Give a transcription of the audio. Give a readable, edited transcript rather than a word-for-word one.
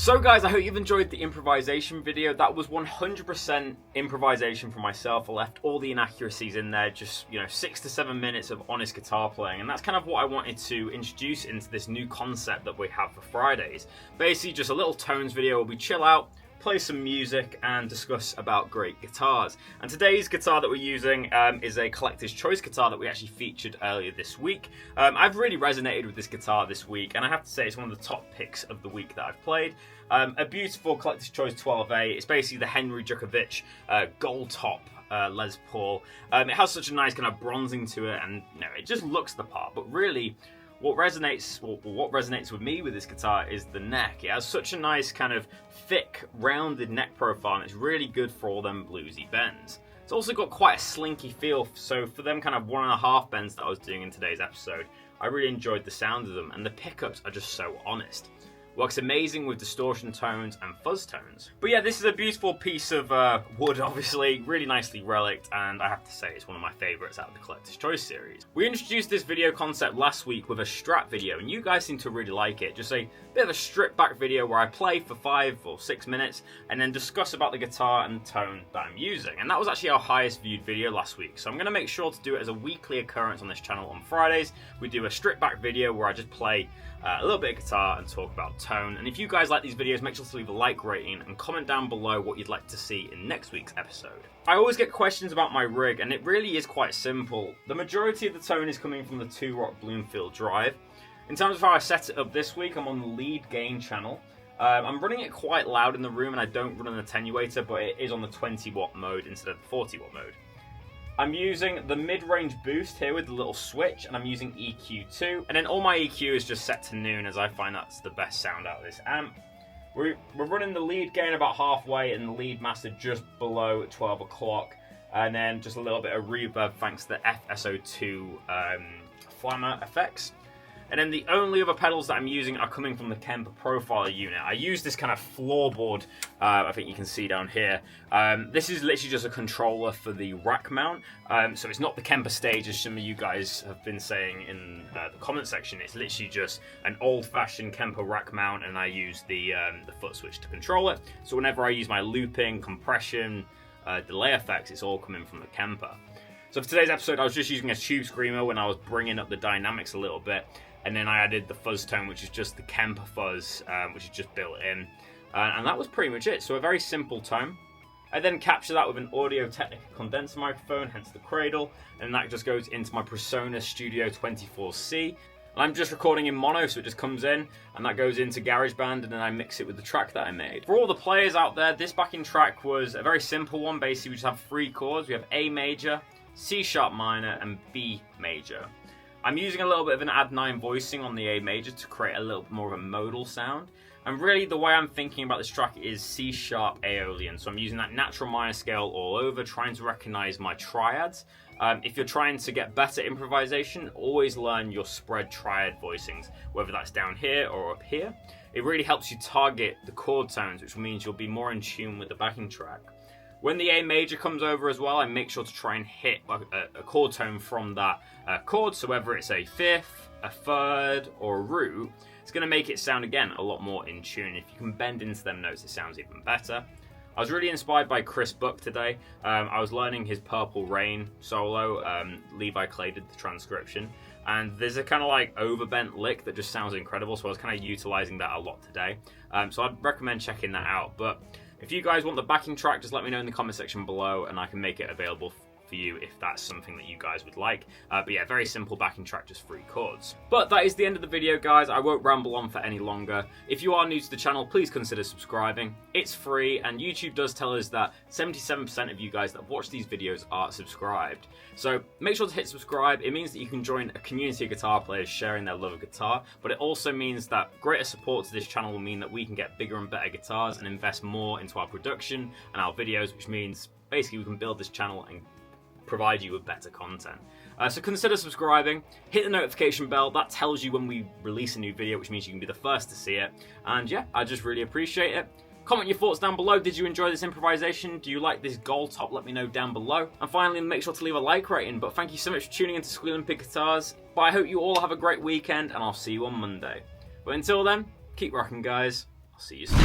So guys, I hope you've enjoyed the improvisation video. That was 100% improvisation from myself. I left all the inaccuracies in there, just 6 to 7 minutes of honest guitar playing, and that's kind of what I wanted to introduce into this new concept that we have for Fridays. Basically just a little tones video where we chill out, play some music and discuss about great guitars. And today's guitar that we're using is a collector's choice guitar that we actually featured earlier this week. I've really resonated with this guitar this week, and I have to say it's one of the top picks of the week that I've played. A beautiful collector's choice 12A. It's basically the Henry Jukovic gold top Les Paul. It has such a nice kind of bronzing to it, and it just looks the part. But really, what resonates with me with this guitar is the neck. It has such a nice kind of thick, rounded neck profile, and it's really good for all them bluesy bends. It's also got quite a slinky feel, so for them kind of 1.5 bends that I was doing in today's episode, I really enjoyed the sound of them, and the pickups are just so honest. Works amazing with distortion tones and fuzz tones. But yeah, this is a beautiful piece of wood, obviously, really nicely relicked, and I have to say it's one of my favourites out of the Collector's Choice series. We introduced this video concept last week with a Strat video, and you guys seem to really like it. Just a bit of a stripped back video where I play for 5 or 6 minutes and then discuss about the guitar and tone that I'm using. And that was actually our highest viewed video last week, so I'm going to make sure to do it as a weekly occurrence on this channel on Fridays. We do a stripped back video where I just play a little bit of guitar and talk about tone. And if you guys like these videos, make sure to leave a like rating and comment down below what you'd like to see in next week's episode. I always get questions about my rig, and it really is quite simple. The majority of the tone is coming from the 2-Rock Bloomfield drive. In terms of how I set it up this week, I'm on the lead gain channel. I'm running it quite loud in the room, and I don't run an attenuator, but it is on the 20-watt mode instead of the 40-watt mode. I'm using the mid-range boost here with the little switch, and I'm using EQ2, and then all my EQ is just set to noon, as I find that's the best sound out of this amp. We're running the lead gain about halfway and the lead master just below 12 o'clock, and then just a little bit of reverb thanks to the FSO2 flammer effects. And then the only other pedals that I'm using are coming from the Kemper Profiler unit. I use this kind of floorboard, I think you can see down here. This is literally just a controller for the rack mount. So it's not the Kemper stage as some of you guys have been saying in the comment section. It's literally just an old-fashioned Kemper rack mount, and I use the foot switch to control it. So whenever I use my looping, compression, delay effects, it's all coming from the Kemper. So for today's episode, I was just using a tube screamer when I was bringing up the dynamics a little bit. And then I added the fuzz tone, which is just the Kemper fuzz, which is just built in. And that was pretty much it. So a very simple tone. I then capture that with an Audio-Technica condenser microphone, hence the cradle. And that just goes into my Presonus Studio 24C. And I'm just recording in mono, so it just comes in. And that goes into GarageBand, and then I mix it with the track that I made. For all the players out there, this backing track was a very simple one. Basically, we just have 3 chords. We have A major, C sharp minor, and B major. I'm using a little bit of an add-9 voicing on the A major to create a little bit more of a modal sound. And really the way I'm thinking about this track is C sharp Aeolian. So I'm using that natural minor scale all over, trying to recognize my triads. If you're trying to get better improvisation, always learn your spread triad voicings, whether that's down here or up here. It really helps you target the chord tones, which means you'll be more in tune with the backing track. When the A major comes over as well, I make sure to try and hit a chord tone from that chord. So whether it's a 5th, a 3rd, or a root, it's going to make it sound, again, a lot more in tune. If you can bend into them notes, it sounds even better. I was really inspired by Chris Buck today. I was learning his Purple Rain solo. Levi Clay did the transcription. And there's a kind of like overbent lick that just sounds incredible. So I was kind of utilizing that a lot today. So I'd recommend checking that out. But if you guys want the backing track, just let me know in the comment section below and I can make it available for you if that's something that you guys would like. But yeah, very simple backing track, just 3 chords. But that is the end of the video, guys. I won't ramble on for any longer. If you are new to the channel, please consider subscribing. It's free, and YouTube does tell us that 77% of you guys that watch these videos are subscribed. So make sure to hit subscribe. It means that you can join a community of guitar players sharing their love of guitar, but it also means that greater support to this channel will mean that we can get bigger and better guitars and invest more into our production and our videos, which means basically we can build this channel and provide you with better content. So consider subscribing, hit the notification bell, that tells you when we release a new video, which means you can be the first to see it. And yeah, I just really appreciate it. Comment your thoughts down below. Did you enjoy this improvisation? Do you like this gold top? Let me know down below. And finally, make sure to leave a like rating. But thank you so much for tuning into Squealing Pig Guitars. But I hope you all have a great weekend, and I'll see you on Monday. But until then, keep rocking, guys. I'll see you soon.